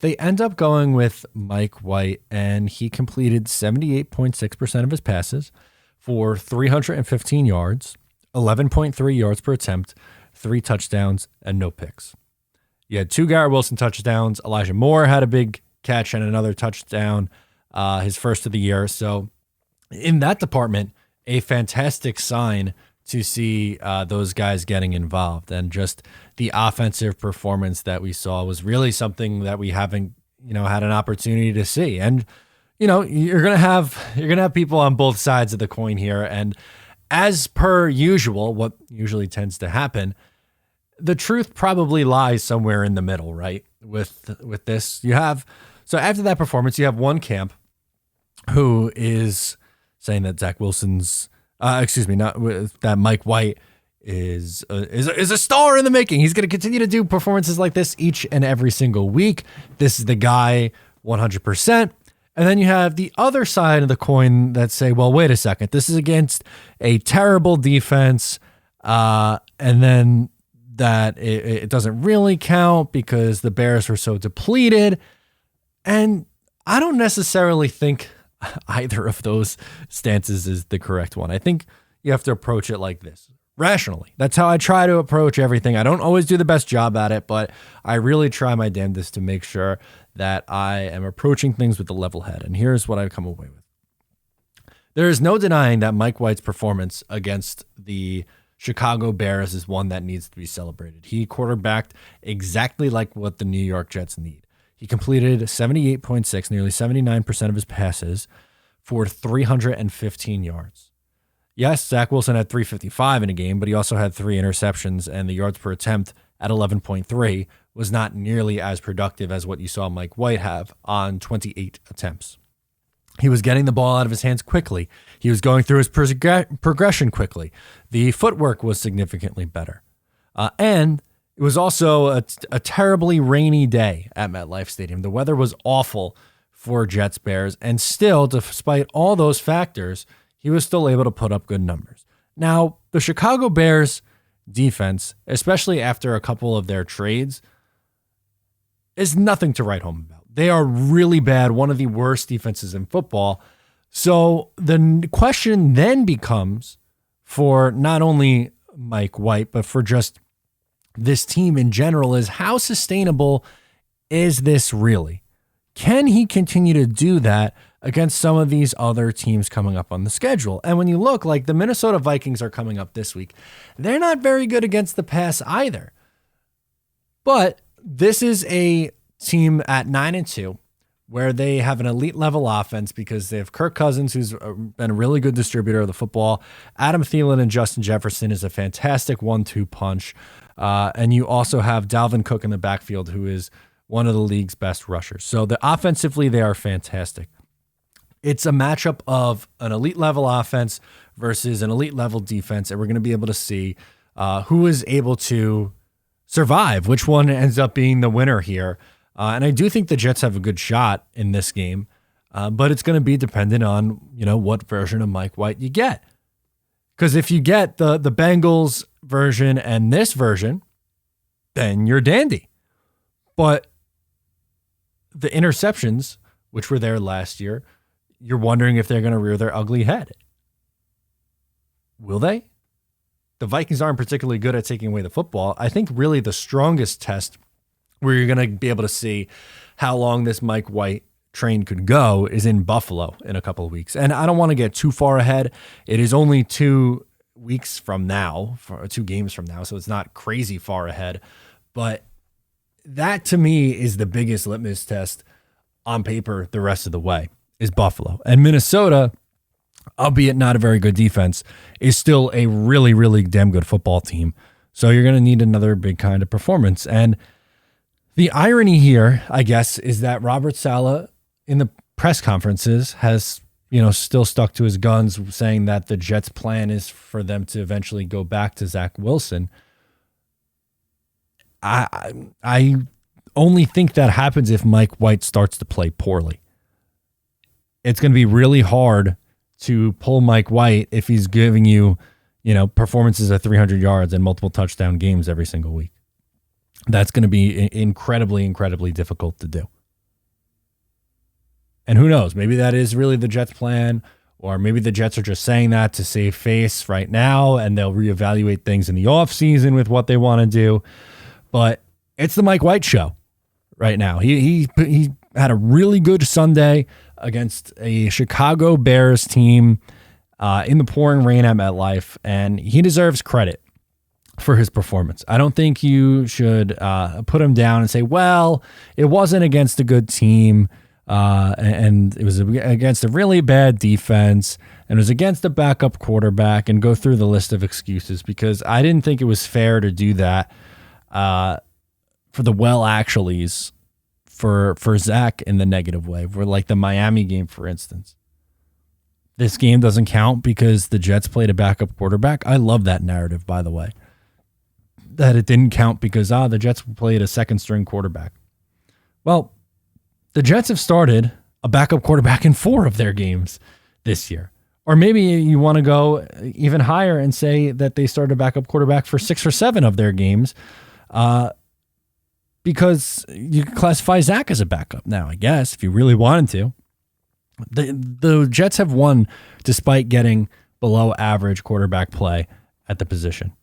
They end up going with Mike White, and he completed 78.6% of his passes for 315 yards, 11.3 yards per attempt, 3 touchdowns, and no picks. You had 2 Garrett Wilson touchdowns. Elijah Moore had a big catch and another touchdown, his first of the year. So in that department, a fantastic sign to see those guys getting involved, and just the offensive performance that we saw was really something that we haven't, had an opportunity to see. And you're gonna have people on both sides of the coin here, and as per usual, what usually tends to happen, the truth probably lies somewhere in the middle, right? With this, so after that performance, you have one camp who is saying that that Mike White is a star in the making. He's going to continue to do performances like this each and every single week. This is the guy 100%. And then you have the other side of the coin that say, well, wait a second, this is against a terrible defense. And then that it doesn't really count because the Bears were so depleted. And I don't necessarily think either of those stances is the correct one. I think you have to approach it like this, rationally. That's how I try to approach everything. I don't always do the best job at it, but I really try my damnedest to make sure that I am approaching things with a level head. And here's what I've come away with. There is no denying that Mike White's performance against the Chicago Bears is one that needs to be celebrated. He quarterbacked exactly like what the New York Jets need. He completed 78.6, nearly 79% of his passes for 315 yards. Yes, Zach Wilson had 355 in a game, but he also had 3 interceptions, and the yards per attempt at 11.3 was not nearly as productive as what you saw Mike White have on 28 attempts. He was getting the ball out of his hands quickly. He was going through his progression quickly. The footwork was significantly better. And it was also a terribly rainy day at MetLife Stadium. The weather was awful for Jets Bears, and still, despite all those factors, he was still able to put up good numbers. Now, the Chicago Bears defense, especially after a couple of their trades, is nothing to write home about. They are really bad, one of the worst defenses in football. So the question then becomes for not only Mike White, but for just this team in general, is how sustainable is this really? Can he continue to do that against some of these other teams coming up on the schedule? And when you look, like the Minnesota Vikings are coming up this week, they're not very good against the pass either. But this is a team at 9-2 where they have an elite level offense because they have Kirk Cousins, who's been a really good distributor of the football. Adam Thielen and Justin Jefferson is a fantastic 1-2 punch. And you also have Dalvin Cook in the backfield, who is one of the league's best rushers. So offensively, they are fantastic. It's a matchup of an elite level offense versus an elite level defense, and we're going to be able to see who is able to survive, which one ends up being the winner here. And I do think the Jets have a good shot in this game, but it's going to be dependent on, what version of Mike White you get. Because if you get the Bengals version and this version, then you're dandy. But the interceptions, which were there last year, you're wondering if they're going to rear their ugly head. Will they? The Vikings aren't particularly good at taking away the football. I think really the strongest test where you're going to be able to see how long this Mike White train could go is in Buffalo in a couple of weeks. And I don't want to get too far ahead. It is only 2 weeks from now, 2 games from now, so it's not crazy far ahead. But that to me is the biggest litmus test on paper the rest of the way is Buffalo. And Minnesota, albeit not a very good defense, is still a really, really damn good football team. So you're going to need another big kind of performance. And the irony here, I guess, is that Robert Saleh in the press conferences has, still stuck to his guns, saying that the Jets' plan is for them to eventually go back to Zach Wilson. I only think that happens if Mike White starts to play poorly. It's going to be really hard to pull Mike White if he's giving you, performances of 300 yards and multiple touchdown games every single week. That's going to be incredibly, incredibly difficult to do. And who knows, maybe that is really the Jets' plan, or maybe the Jets are just saying that to save face right now, and they'll reevaluate things in the offseason with what they want to do. But it's the Mike White show right now. He had a really good Sunday against a Chicago Bears team in the pouring rain at MetLife, and he deserves credit for his performance. I don't think you should put him down and say, well, it wasn't against a good team, and it was against a really bad defense, and it was against a backup quarterback, and go through the list of excuses, because I didn't think it was fair to do that for the actuallys for Zach in the negative way, for like the Miami game, for instance. This game doesn't count because the Jets played a backup quarterback. I love that narrative, by the way, that it didn't count because the Jets played a second string quarterback. Well, the Jets have started a backup quarterback in 4 of their games this year. Or maybe you want to go even higher and say that they started a backup quarterback for 6 or 7 of their games, because you can classify Zach as a backup now, I guess, if you really wanted to. The Jets have won despite getting below average quarterback play at the position.